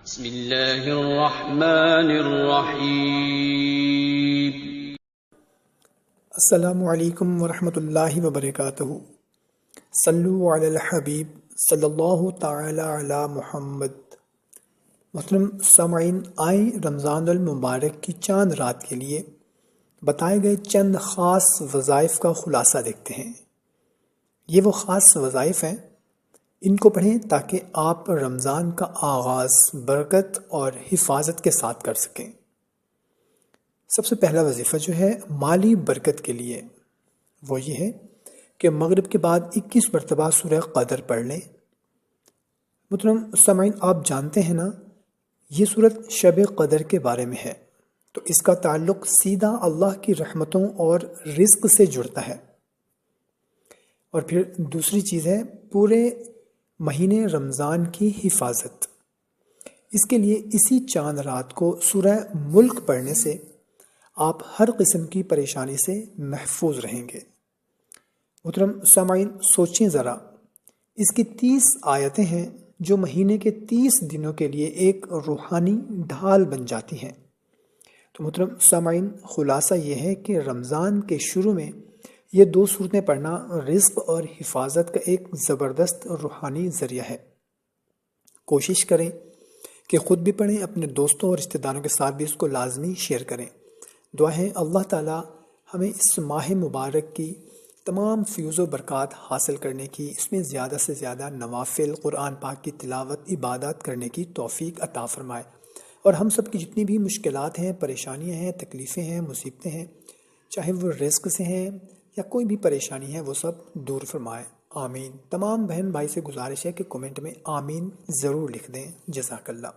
بسم اللہ الرحمن الرحیم۔ السلام علیکم ورحمۃ اللہ وبرکاتہ۔ صلو علی الحبیب صلی اللہ تعالی علی محمد۔ محترم سامعین، آئیں رمضان المبارک کی چاند رات کے لیے بتائے گئے چند خاص وظائف کا خلاصہ دیکھتے ہیں۔ یہ وہ خاص وظائف ہیں، ان کو پڑھیں تاکہ آپ رمضان کا آغاز برکت اور حفاظت کے ساتھ کر سکیں۔ سب سے پہلا وظیفہ جو ہے مالی برکت کے لیے، وہ یہ ہے کہ مغرب کے بعد 21 مرتبہ سورہ قدر پڑھ لیں۔ محترم سامعین، آپ جانتے ہیں نا، یہ سورت شب قدر کے بارے میں ہے، تو اس کا تعلق سیدھا اللہ کی رحمتوں اور رزق سے جڑتا ہے۔ اور پھر دوسری چیز ہے پورے مہینے رمضان کی حفاظت۔ اس کے لیے اسی چاند رات کو سورہ ملک پڑھنے سے آپ ہر قسم کی پریشانی سے محفوظ رہیں گے۔ محترم سامعین، سوچیں ذرا، اس کی 30 آیتیں ہیں جو مہینے کے 30 دنوں کے لیے ایک روحانی ڈھال بن جاتی ہیں۔ تو محترم سامعین، خلاصہ یہ ہے کہ رمضان کے شروع میں یہ 2 سورتیں پڑھنا رزق اور حفاظت کا ایک زبردست روحانی ذریعہ ہے۔ کوشش کریں کہ خود بھی پڑھیں، اپنے دوستوں اور رشتہ داروں کے ساتھ بھی اس کو لازمی شیئر کریں۔ دعا ہے اللہ تعالی ہمیں اس ماہ مبارک کی تمام فیوز و برکات حاصل کرنے کی، اس میں زیادہ سے زیادہ نوافل قرآن پاک کی تلاوت عبادات کرنے کی توفیق عطا فرمائے، اور ہم سب کی جتنی بھی مشکلات ہیں، پریشانیاں ہیں، تکلیفیں ہیں، مصیبتیں ہیں، چاہے وہ رزق سے ہیں یا کوئی بھی پریشانی ہے، وہ سب دور فرمائے۔ آمین۔ تمام بہن بھائی سے گزارش ہے کہ کومنٹ میں آمین ضرور لکھ دیں۔ جزاک اللہ۔